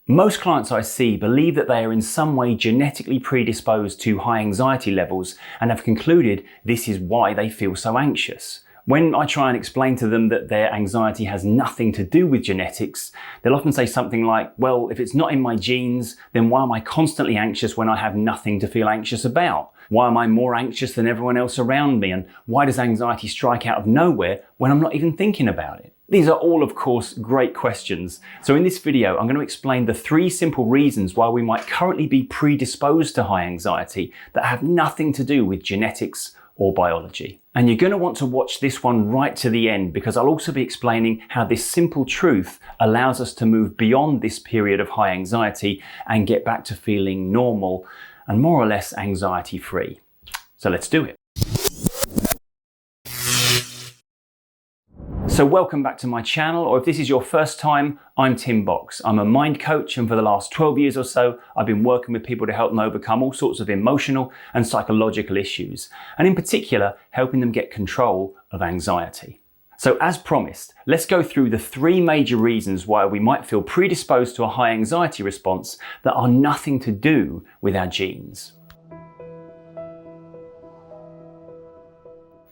Most clients I see believe that they are in some way genetically predisposed to high anxiety levels and have concluded this is why they feel so anxious. When I try and explain to them that their anxiety has nothing to do with genetics, they'll often say something like, well, if it's not in my genes, then why am I constantly anxious when I have nothing to feel anxious about? Why am I more anxious than everyone else around me? And why does anxiety strike out of nowhere when I'm not even thinking about it? These are all, of course, great questions. So in this video, I'm going to explain the 3 simple reasons why we might currently be predisposed to high anxiety that have nothing to do with genetics or biology. And you're going to want to watch this one right to the end, because I'll also be explaining how this simple truth allows us to move beyond this period of high anxiety and get back to feeling normal and more or less anxiety free. So let's do it. So welcome back to my channel, or if this is your first time, I'm Tim Box. I'm a mind coach, and for the last 12 years or so, I've been working with people to help them overcome all sorts of emotional and psychological issues, and in particular, helping them get control of anxiety. So as promised, let's go through the 3 major reasons why we might feel predisposed to a high anxiety response that are nothing to do with our genes.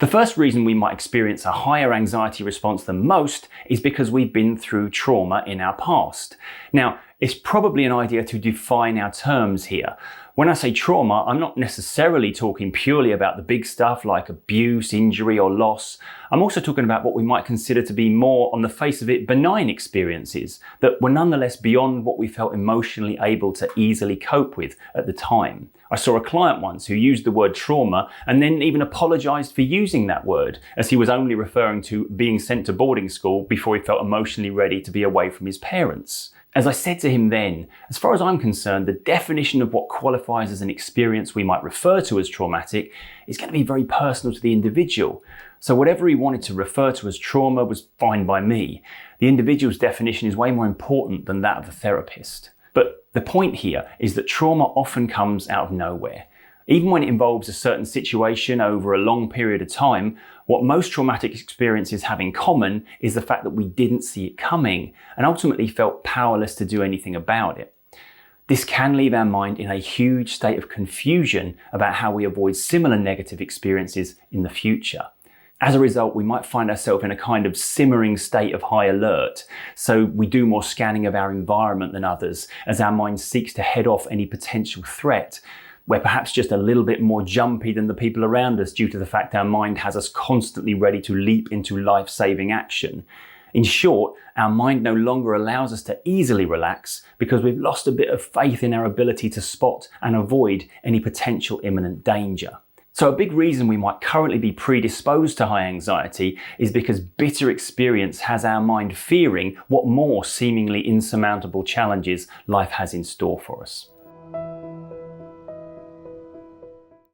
The first reason we might experience a higher anxiety response than most is because we've been through trauma in our past. Now, it's probably an idea to define our terms here. When I say trauma, I'm not necessarily talking purely about the big stuff like abuse, injury, or loss. I'm also talking about what we might consider to be more, on the face of it, benign experiences that were nonetheless beyond what we felt emotionally able to easily cope with at the time. I saw a client once who used the word trauma and then even apologized for using that word, as he was only referring to being sent to boarding school before he felt emotionally ready to be away from his parents. As I said to him then, as far as I'm concerned, the definition of what qualifies as an experience we might refer to as traumatic is going to be very personal to the individual. So whatever he wanted to refer to as trauma was fine by me. The individual's definition is way more important than that of the therapist. But the point here is that trauma often comes out of nowhere. Even when it involves a certain situation over a long period of time, what most traumatic experiences have in common is the fact that we didn't see it coming and ultimately felt powerless to do anything about it. This can leave our mind in a huge state of confusion about how we avoid similar negative experiences in the future. As a result, we might find ourselves in a kind of simmering state of high alert, so we do more scanning of our environment than others as our mind seeks to head off any potential threat. We're perhaps just a little bit more jumpy than the people around us due to the fact our mind has us constantly ready to leap into life-saving action. In short, our mind no longer allows us to easily relax because we've lost a bit of faith in our ability to spot and avoid any potential imminent danger. So a big reason we might currently be predisposed to high anxiety is because bitter experience has our mind fearing what more seemingly insurmountable challenges life has in store for us.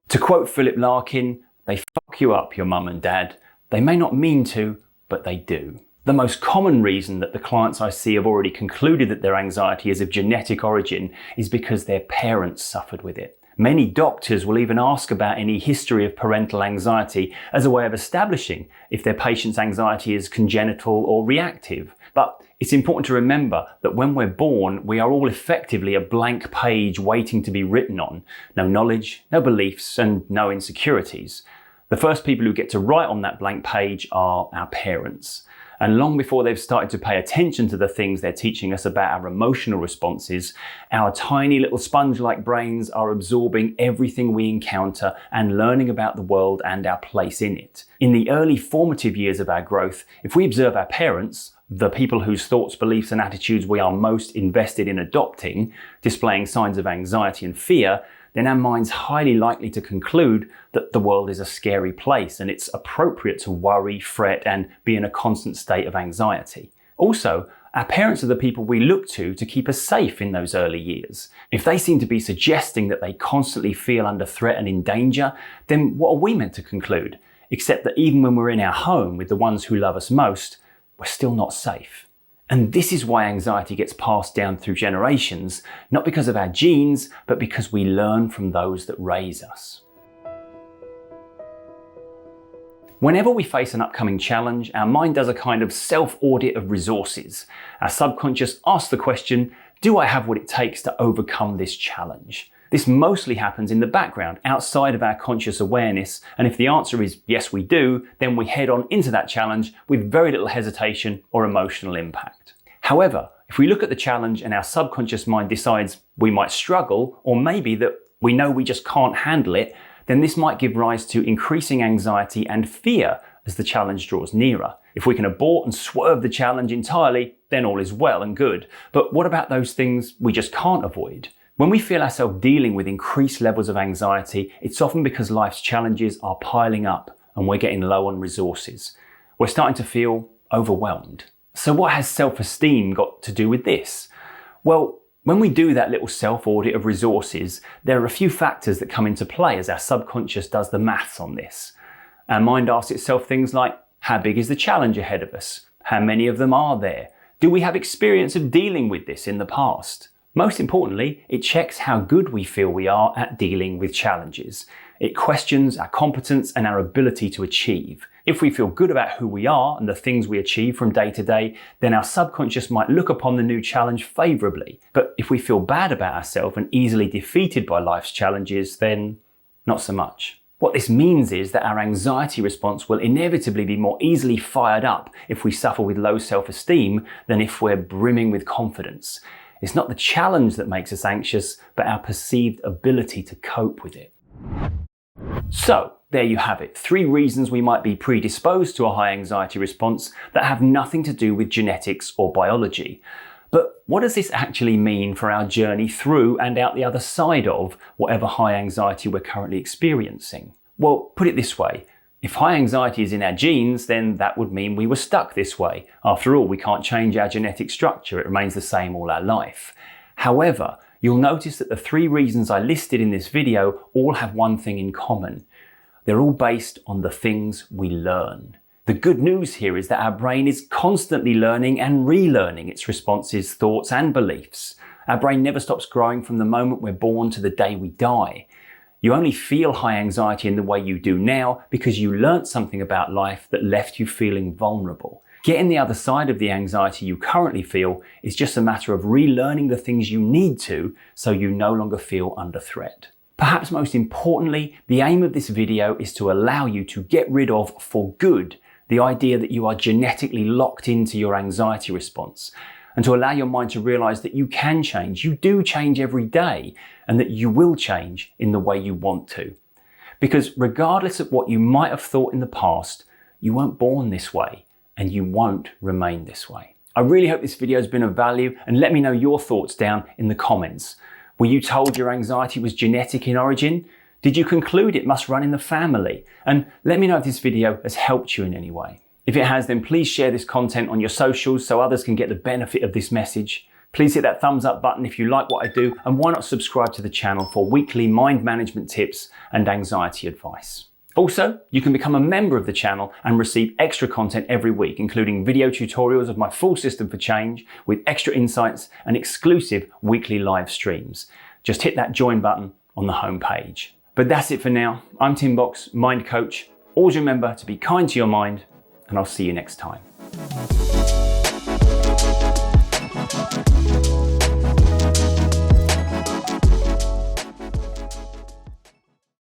To quote Philip Larkin, they fuck you up, your mum and dad. They may not mean to, but they do. The most common reason that the clients I see have already concluded that their anxiety is of genetic origin is because their parents suffered with it. Many doctors will even ask about any history of parental anxiety as a way of establishing if their patient's anxiety is congenital or reactive. But it's important to remember that when we're born, we are all effectively a blank page waiting to be written on. No knowledge, no beliefs, and no insecurities. The first people who get to write on that blank page are our parents. And long before they've started to pay attention to the things they're teaching us about our emotional responses, our tiny little sponge-like brains are absorbing everything we encounter and learning about the world and our place in it. In the early formative years of our growth, if we observe our parents, the people whose thoughts, beliefs, and attitudes we are most invested in adopting, displaying signs of anxiety and fear, then our mind's highly likely to conclude that the world is a scary place and it's appropriate to worry, fret, and be in a constant state of anxiety. Also, our parents are the people we look to keep us safe in those early years. If they seem to be suggesting that they constantly feel under threat and in danger, then what are we meant to conclude? Except that even when we're in our home with the ones who love us most, we're still not safe. And this is why anxiety gets passed down through generations, not because of our genes, but because we learn from those that raise us. Whenever we face an upcoming challenge, our mind does a kind of self-audit of resources. Our subconscious asks the question, Do I have what it takes to overcome this challenge? This mostly happens in the background, outside of our conscious awareness, and if the answer is yes we do, then we head on into that challenge with very little hesitation or emotional impact. However, if we look at the challenge and our subconscious mind decides we might struggle, or maybe that we know we just can't handle it, then this might give rise to increasing anxiety and fear as the challenge draws nearer. If we can abort and swerve the challenge entirely, then all is well and good. But what about those things we just can't avoid? When we feel ourselves dealing with increased levels of anxiety, it's often because life's challenges are piling up and we're getting low on resources. We're starting to feel overwhelmed. So what has self-esteem got to do with this? Well, when we do that little self-audit of resources, there are a few factors that come into play as our subconscious does the maths on this. Our mind asks itself things like, how big is the challenge ahead of us? How many of them are there? Do we have experience of dealing with this in the past? Most importantly, it checks how good we feel we are at dealing with challenges. It questions our competence and our ability to achieve. If we feel good about who we are and the things we achieve from day to day, then our subconscious might look upon the new challenge favourably. But if we feel bad about ourselves and easily defeated by life's challenges, then not so much. What this means is that our anxiety response will inevitably be more easily fired up if we suffer with low self-esteem than if we're brimming with confidence. It's not the challenge that makes us anxious, but our perceived ability to cope with it. So, there you have it. 3 reasons we might be predisposed to a high anxiety response that have nothing to do with genetics or biology. But what does this actually mean for our journey through and out the other side of whatever high anxiety we're currently experiencing? Well, put it this way. If high anxiety is in our genes, then that would mean we were stuck this way. After all, we can't change our genetic structure. It remains the same all our life. However, you'll notice that the 3 reasons I listed in this video all have one thing in common. They're all based on the things we learn. The good news here is that our brain is constantly learning and relearning its responses, thoughts, and beliefs. Our brain never stops growing from the moment we're born to the day we die. You only feel high anxiety in the way you do now because you learnt something about life that left you feeling vulnerable. Getting the other side of the anxiety you currently feel is just a matter of relearning the things you need to so you no longer feel under threat. Perhaps most importantly, the aim of this video is to allow you to get rid of, for good, the idea that you are genetically locked into your anxiety response, and to allow your mind to realize that you can change, you do change every day, and that you will change in the way you want to. Because regardless of what you might have thought in the past, you weren't born this way, and you won't remain this way. I really hope this video has been of value, and let me know your thoughts down in the comments. Were you told your anxiety was genetic in origin? Did you conclude it must run in the family? And let me know if this video has helped you in any way. If it has, then please share this content on your socials so others can get the benefit of this message. Please hit that thumbs up button if you like what I do, and why not subscribe to the channel for weekly mind management tips and anxiety advice. Also, you can become a member of the channel and receive extra content every week, including video tutorials of my full system for change with extra insights and exclusive weekly live streams. Just hit that join button on the home page. But that's it for now. I'm Tim Box, Mind Coach. Always remember to be kind to your mind, and I'll see you next time.